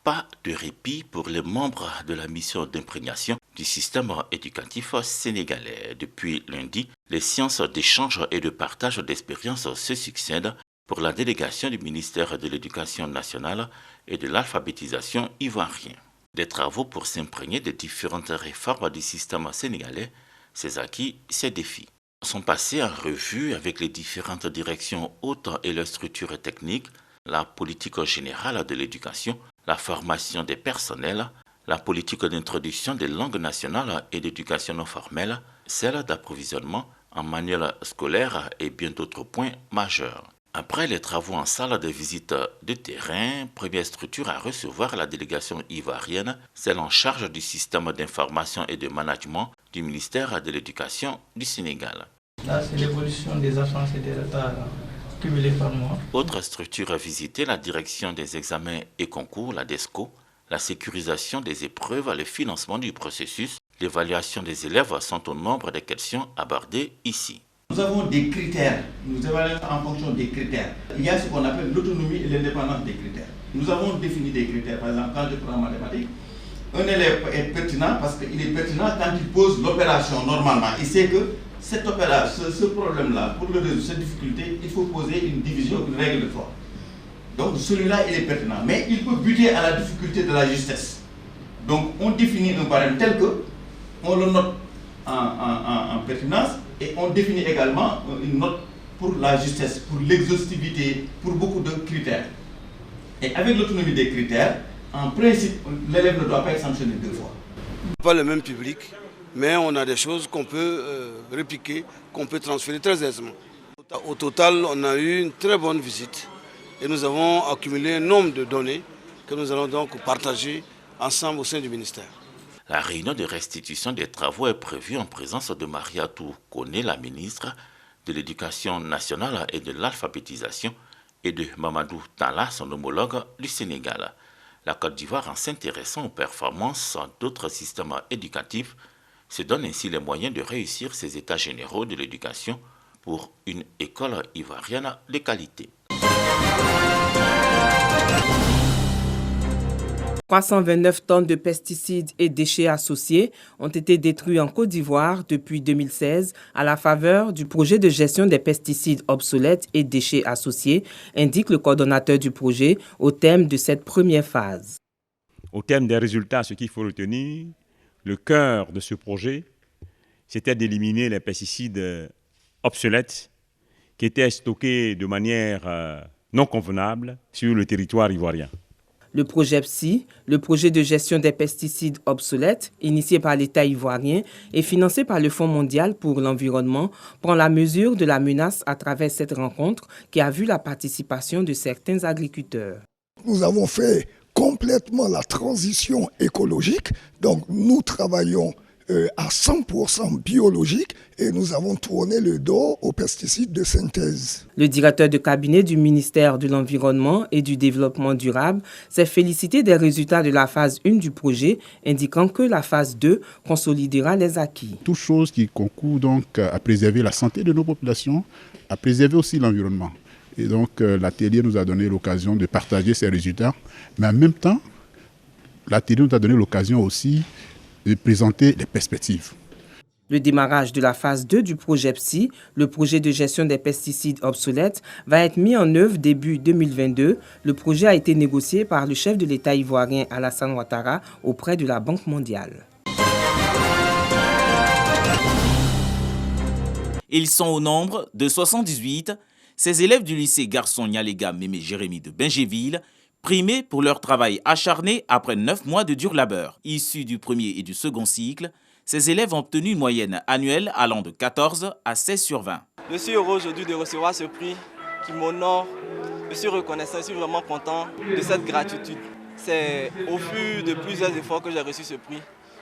Pas de répit pour les membres de la mission d'imprégnation du système éducatif sénégalais. Depuis lundi, les séances d'échange et de partage d'expériences se succèdent pour la délégation du ministère de l'Éducation nationale et de l'alphabétisation ivoirien. Des travaux pour s'imprégner des différentes réformes du système sénégalais, ses acquis, ses défis, sont passés en revue avec les différentes directions hautes et leurs structures techniques, la politique générale de l'éducation, la formation des personnels, la politique d'introduction des langues nationales et d'éducation non formelle, celle d'approvisionnement en manuels scolaires et bien d'autres points majeurs. Après les travaux en salle de visite de terrain, première structure à recevoir la délégation ivoirienne, celle en charge du système d'information et de management du ministère de l'Éducation du Sénégal. Là, c'est l'évolution des absences et des retards cumulés par mois. Autre structure visitée, la direction des examens et concours, la DESCO, la sécurisation des épreuves, le financement du processus, l'évaluation des élèves sont au nombre des questions abordées ici. Nous avons des critères, nous évaluons en fonction des critères. Il y a ce qu'on appelle l'autonomie et l'indépendance des critères. Nous avons défini des critères, par exemple, quand je prends en mathématiques, un élève est pertinent parce qu'il est pertinent quand il pose l'opération normalement. Il sait que cette opération, ce problème-là, pour le résoudre, cette difficulté, il faut poser une division, une règle de 3. Donc celui-là, il est pertinent. Mais il peut buter à la difficulté de la justesse. Donc on définit un barème tel que on le note en pertinence et on définit également une note pour la justesse, pour l'exhaustivité, pour beaucoup de critères. Et avec l'autonomie des critères, en principe, l'élève ne doit pas être sanctionné 2 fois. Pas le même public, mais on a des choses qu'on peut répliquer, qu'on peut transférer très aisément. Au total, on a eu une très bonne visite et nous avons accumulé un nombre de données que nous allons donc partager ensemble au sein du ministère. La réunion de restitution des travaux est prévue en présence de Mariatou Kone, la ministre de l'Éducation nationale et de l'alphabétisation, et de Mamadou Talla, son homologue du Sénégal. La Côte d'Ivoire, en s'intéressant aux performances d'autres systèmes éducatifs, se donne ainsi les moyens de réussir ses états généraux de l'éducation pour une école ivoirienne de qualité. 329 tonnes de pesticides et déchets associés ont été détruits en Côte d'Ivoire depuis 2016 à la faveur du projet de gestion des pesticides obsolètes et déchets associés, indique le coordonnateur du projet au thème de cette première phase. Au thème des résultats, ce qu'il faut retenir, le cœur de ce projet, c'était d'éliminer les pesticides obsolètes qui étaient stockés de manière non convenable sur le territoire ivoirien. Le projet PSI, le projet de gestion des pesticides obsolètes, initié par l'État ivoirien et financé par le Fonds mondial pour l'environnement, prend la mesure de la menace à travers cette rencontre qui a vu la participation de certains agriculteurs. Nous avons fait complètement la transition écologique, donc nous travaillons à 100% biologique et nous avons tourné le dos aux pesticides de synthèse. Le directeur de cabinet du ministère de l'Environnement et du Développement durable s'est félicité des résultats de la phase 1 du projet, indiquant que la phase 2 consolidera les acquis. Toute chose qui concourt donc à préserver la santé de nos populations, à préserver aussi l'environnement. Et donc l'atelier nous a donné l'occasion de partager ces résultats, mais en même temps, l'atelier nous a donné l'occasion aussi de présenter les perspectives. Le démarrage de la phase 2 du projet PSI, le projet de gestion des pesticides obsolètes, va être mis en œuvre début 2022. Le projet a été négocié par le chef de l'État ivoirien Alassane Ouattara auprès de la Banque mondiale. Ils sont au nombre de 78, ces élèves du lycée Garçon Nyalega Mémé Jérémy de Bingéville, primés pour leur travail acharné après 9 mois de dur labeur. Issus du premier et du second cycle, ces élèves ont obtenu une moyenne annuelle allant de 14 à 16 sur 20. Je suis heureux aujourd'hui de recevoir ce prix qui m'honore. Je suis reconnaissant, je suis vraiment content de cette gratitude. C'est au fur de plusieurs efforts que j'ai reçu ce prix.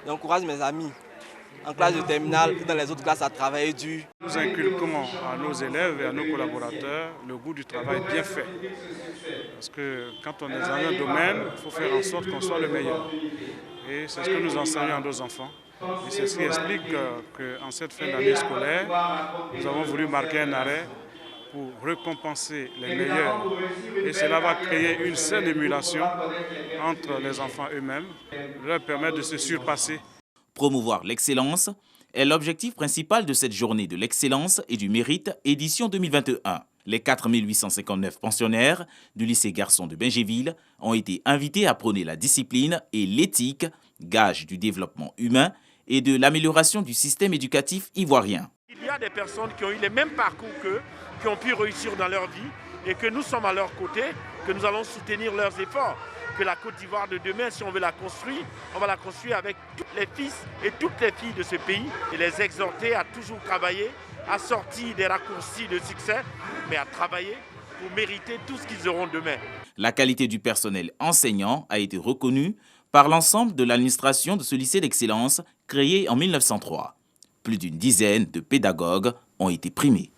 J'encourage mes amis en classe de terminale et dans les autres classes à travailler dur. Nous inculquons à nos élèves et à nos collaborateurs le goût du travail bien fait. Parce que quand on est dans un domaine, il faut faire en sorte qu'on soit le meilleur. Et c'est ce que nous enseignons à nos enfants. Et c'est ce qui explique qu'en cette fin d'année scolaire, nous avons voulu marquer un arrêt pour récompenser les meilleurs. Et cela va créer une saine émulation entre les enfants eux-mêmes, leur permettre de se surpasser. Promouvoir l'excellence est l'objectif principal de cette journée de l'excellence et du mérite édition 2021. Les 4859 pensionnaires du lycée Garçon de Bingéville ont été invités à prôner la discipline et l'éthique, gage du développement humain et de l'amélioration du système éducatif ivoirien. Il y a des personnes qui ont eu les mêmes parcours qu'eux, qui ont pu réussir dans leur vie et que nous sommes à leur côté, que nous allons soutenir leurs efforts. Que la Côte d'Ivoire de demain, si on veut la construire, on va la construire avec tous les fils et toutes les filles de ce pays et les exhorter à toujours travailler, à sortir des raccourcis de succès, mais à travailler pour mériter tout ce qu'ils auront demain. La qualité du personnel enseignant a été reconnue par l'ensemble de l'administration de ce lycée d'excellence créé en 1903. Plus d'une dizaine de pédagogues ont été primés.